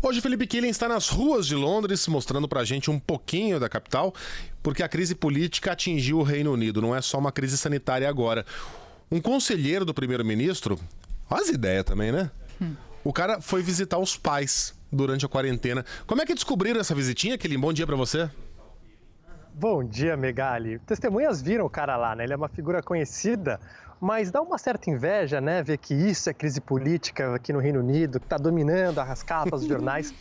Hoje, Felipe Killing está nas ruas de Londres, mostrando pra gente um pouquinho da capital, porque a crise política atingiu o Reino Unido, não é só uma crise sanitária agora. Um conselheiro do primeiro-ministro, olha as ideias também, né? O cara foi visitar os pais durante a quarentena. Como é que descobriram essa visitinha, Killing? Bom dia pra você. Bom dia, Megali. Testemunhas viram o cara lá, né? Ele é uma figura conhecida, mas dá uma certa inveja, né? Ver que isso é crise política aqui no Reino Unido, que está dominando as capas dos jornais.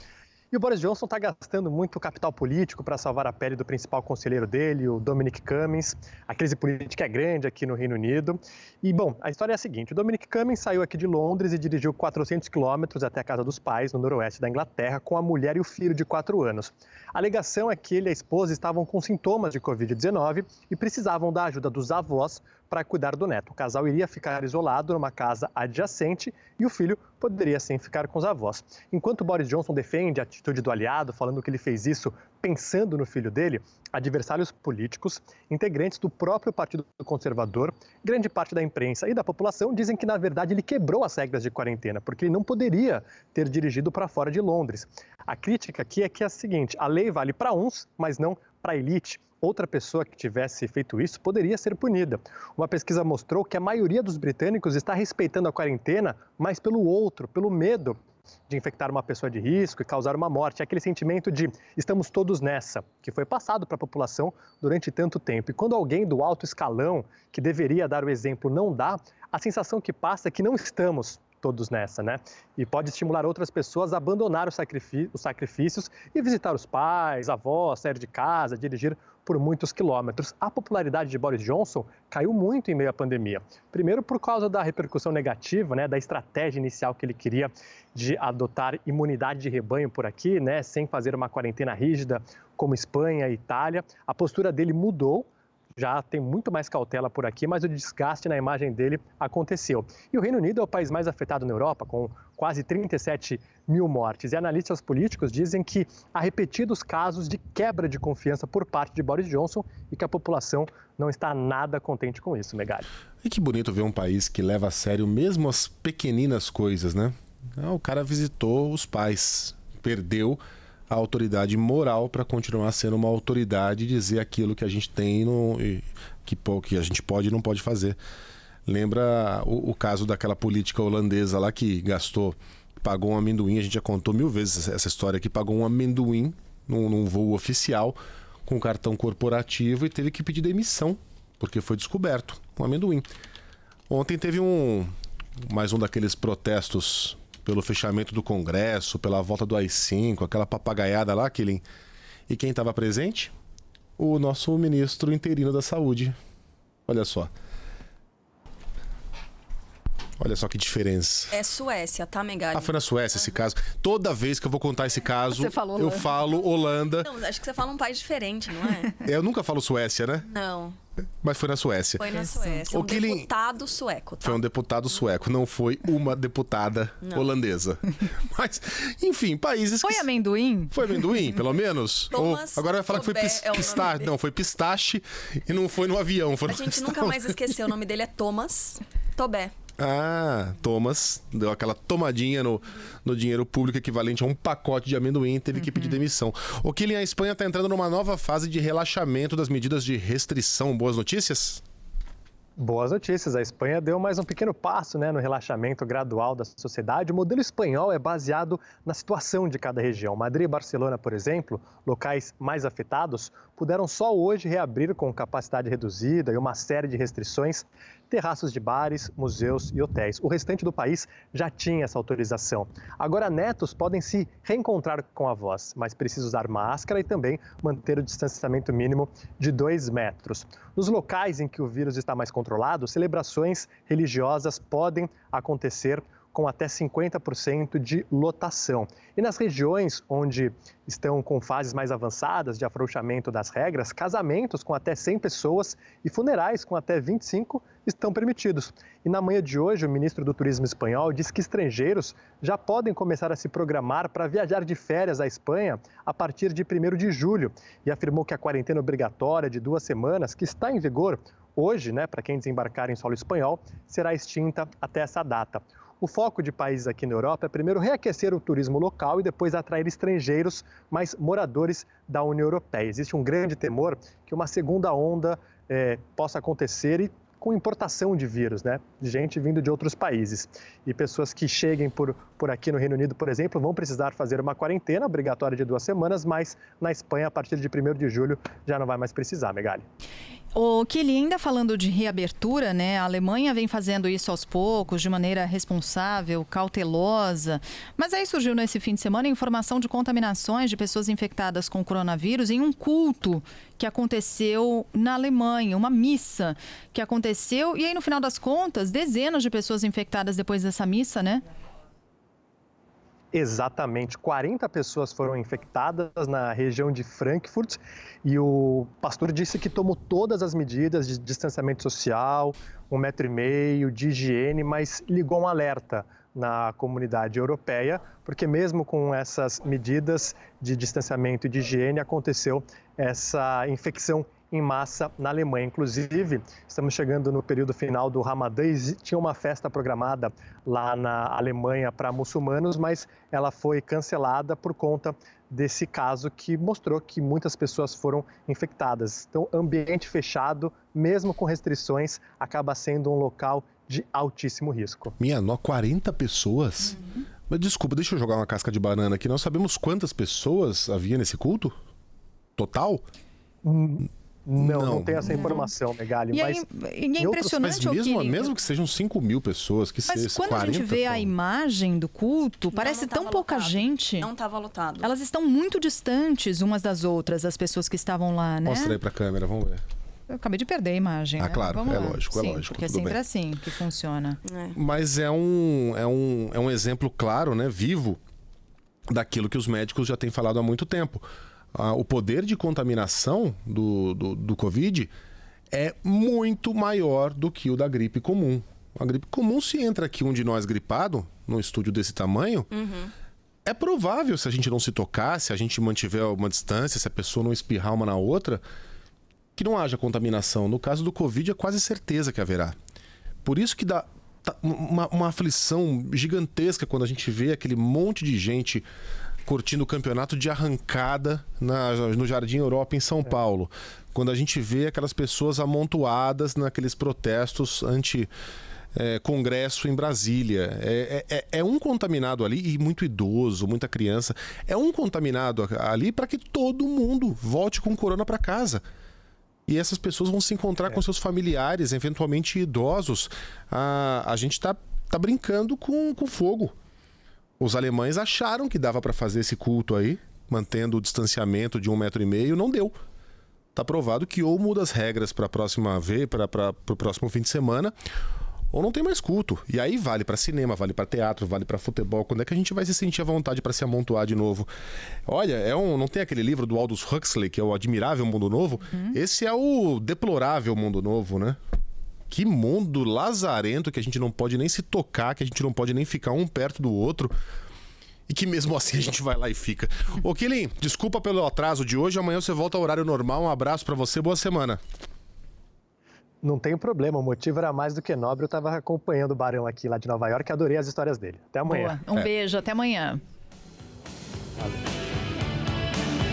E o Boris Johnson está gastando muito capital político para salvar a pele do principal conselheiro dele, o Dominic Cummings. A crise política é grande aqui no Reino Unido. E, bom, a história é a seguinte. O Dominic Cummings saiu aqui de Londres e dirigiu 400 quilômetros até a casa dos pais, no noroeste da Inglaterra, com a mulher e o filho de 4 anos. A alegação é que ele e a esposa estavam com sintomas de Covid-19 e precisavam da ajuda dos avós para cuidar do neto. O casal iria ficar isolado numa casa adjacente e o filho poderia sim ficar com os avós. Enquanto Boris Johnson defende a atitude do aliado, falando que ele fez isso pensando no filho dele, adversários políticos, integrantes do próprio Partido Conservador, grande parte da imprensa e da população dizem que, na verdade, ele quebrou as regras de quarentena, porque ele não poderia ter dirigido para fora de Londres. A crítica aqui é que é a seguinte: a lei vale para uns, mas não para a elite. Outra pessoa que tivesse feito isso poderia ser punida. Uma pesquisa mostrou que a maioria dos britânicos está respeitando a quarentena, mas pelo outro, pelo medo de infectar uma pessoa de risco e causar uma morte. É aquele sentimento de estamos todos nessa, que foi passado para a população durante tanto tempo. E quando alguém do alto escalão, que deveria dar o exemplo, não dá, a sensação que passa é que não estamos todos nessa, né? E pode estimular outras pessoas a abandonar os sacrifícios e visitar os pais, avós, sair de casa, dirigir por muitos quilômetros. A popularidade de Boris Johnson caiu muito em meio à pandemia. Primeiro por causa da repercussão negativa, né, da estratégia inicial que ele queria de adotar imunidade de rebanho por aqui, né, sem fazer uma quarentena rígida como Espanha e Itália. A postura dele mudou. Já tem muito mais cautela por aqui, mas o desgaste na imagem dele aconteceu. E o Reino Unido é o país mais afetado na Europa, com quase 37 mil mortes. E analistas políticos dizem que há repetidos casos de quebra de confiança por parte de Boris Johnson e que a população não está nada contente com isso, Megali. E que bonito ver um país que leva a sério mesmo as pequeninas coisas, né? O cara visitou os pais, perdeu a autoridade moral para continuar sendo uma autoridade e dizer aquilo que a gente tem que a gente pode e não pode fazer. Lembra o caso daquela política holandesa lá que pagou um amendoim, a gente já contou 1000 vezes essa história aqui, pagou um amendoim num voo oficial com cartão corporativo e teve que pedir demissão, porque foi descoberto um amendoim. Ontem teve mais um daqueles protestos pelo fechamento do Congresso, pela volta do AI-5, aquela papagaiada lá, Killing. E quem estava presente? O nosso ministro interino da Saúde. Olha só. Olha só que diferença. É Suécia, tá, Megali? Foi na Suécia esse caso. Toda vez que eu vou contar esse caso, eu falo Holanda. Não, acho que você fala um país diferente, não é? Eu nunca falo Suécia, né? Não. Mas foi na Suécia. Foi na Suécia. Um deputado sueco, tá? Foi um deputado sueco, não foi uma deputada holandesa. Mas, enfim, países Foi amendoim? Foi amendoim, pelo menos? Agora vai falar que foi pistache. Não, foi pistache e não foi no avião. A gente nunca mais esqueceu. O nome dele é Thomas Tobé. Thomas deu aquela tomadinha no dinheiro público equivalente a um pacote de amendoim e teve que pedir demissão. O Killing, a Espanha está entrando numa nova fase de relaxamento das medidas de restrição. Boas notícias? Boas notícias. A Espanha deu mais um pequeno passo, né, no relaxamento gradual da sociedade. O modelo espanhol é baseado na situação de cada região. Madrid e Barcelona, por exemplo, locais mais afetados, puderam só hoje reabrir com capacidade reduzida e uma série de restrições terraços de bares, museus e hotéis. O restante do país já tinha essa autorização. Agora, netos podem se reencontrar com avós, mas precisam usar máscara e também manter o distanciamento mínimo de 2 metros. Nos locais em que o vírus está mais controlado, celebrações religiosas podem acontecer com até 50% de lotação. E nas regiões onde estão com fases mais avançadas de afrouxamento das regras, casamentos com até 100 pessoas e funerais com até 25 estão permitidos. E na manhã de hoje, o ministro do Turismo espanhol disse que estrangeiros já podem começar a se programar para viajar de férias à Espanha a partir de 1º de julho e afirmou que a quarentena obrigatória de 2 semanas, que está em vigor hoje, né, para quem desembarcar em solo espanhol, será extinta até essa data. O foco de países aqui na Europa é primeiro reaquecer o turismo local e depois atrair estrangeiros, mas moradores da União Europeia. Existe um grande temor que uma segunda onda possa acontecer e com importação de vírus, né? De gente vindo de outros países. E pessoas que cheguem por aqui no Reino Unido, por exemplo, vão precisar fazer uma quarentena obrigatória de 2 semanas, mas na Espanha, a partir de 1º de julho, já não vai mais precisar, Megali. O Kili, ainda falando de reabertura, né? A Alemanha vem fazendo isso aos poucos, de maneira responsável, cautelosa. Mas aí surgiu nesse fim de semana a informação de contaminações de pessoas infectadas com coronavírus em um culto que aconteceu na Alemanha, uma missa que aconteceu. E aí, no final das contas, dezenas de pessoas infectadas depois dessa missa, né? Exatamente, 40 pessoas foram infectadas na região de Frankfurt e o pastor disse que tomou todas as medidas de distanciamento social, 1,5 metro de higiene, mas ligou um alerta na comunidade europeia, porque mesmo com essas medidas de distanciamento e de higiene, aconteceu essa infecção em massa na Alemanha. Inclusive, estamos chegando no período final do Ramadã e tinha uma festa programada lá na Alemanha para muçulmanos, mas ela foi cancelada por conta desse caso que mostrou que muitas pessoas foram infectadas. Então, ambiente fechado, mesmo com restrições, acaba sendo um local de altíssimo risco. Minha nó, 40 pessoas? Mas desculpa, deixa eu jogar uma casca de banana aqui. Nós sabemos quantas pessoas havia nesse culto? Total? Não tem essa informação, Megali. E é impressionante, mas mesmo que sejam 5 mil pessoas, que seja 40... Mas quando a gente vê a imagem do culto, parece tão pouca gente. Não estava lotado. Elas estão muito distantes umas das outras, as pessoas que estavam lá, né? Mostra aí pra câmera, vamos ver. Eu acabei de perder a imagem, né? Claro, Vamos é lá. lógico, Sim, é lógico. porque é sempre assim que funciona. Mas é um exemplo claro, né, vivo, daquilo que os médicos já têm falado há muito tempo. O poder de contaminação do Covid é muito maior do que o da gripe comum. A gripe comum, se entra aqui um de nós gripado, num estúdio desse tamanho, é provável, se a gente não se tocar, se a gente mantiver uma distância, se a pessoa não espirrar uma na outra, que não haja contaminação. No caso do Covid, é quase certeza que haverá. Por isso que dá uma aflição gigantesca quando a gente vê aquele monte de gente curtindo o campeonato de arrancada no Jardim Europa, em São Paulo. Quando a gente vê aquelas pessoas amontoadas naqueles protestos anti-congresso em Brasília. É um contaminado ali, e muito idoso, muita criança. É um contaminado ali para que todo mundo volte com corona para casa. E essas pessoas vão se encontrar com seus familiares, eventualmente idosos. A gente tá brincando com fogo. Os alemães acharam que dava para fazer esse culto aí, mantendo o distanciamento de 1,5 metro, não deu. Tá provado que ou muda as regras para a próxima vez, para o próximo fim de semana, ou não tem mais culto. E aí vale para cinema, vale para teatro, vale para futebol. Quando é que a gente vai se sentir à vontade para se amontoar de novo? Olha, não tem aquele livro do Aldous Huxley, que é o Admirável Mundo Novo? Esse é o Deplorável Mundo Novo, né? Que mundo lazarento, que a gente não pode nem se tocar, que a gente não pode nem ficar um perto do outro. E que mesmo assim a gente vai lá e fica. Ô, Kilin, desculpa pelo atraso de hoje. Amanhã você volta ao horário normal. Um abraço pra você, boa semana. Não tem problema, o motivo era mais do que nobre. Eu estava acompanhando o Barão aqui lá de Nova York, adorei as histórias dele. Até amanhã. Boa. Um beijo, até amanhã. Valeu.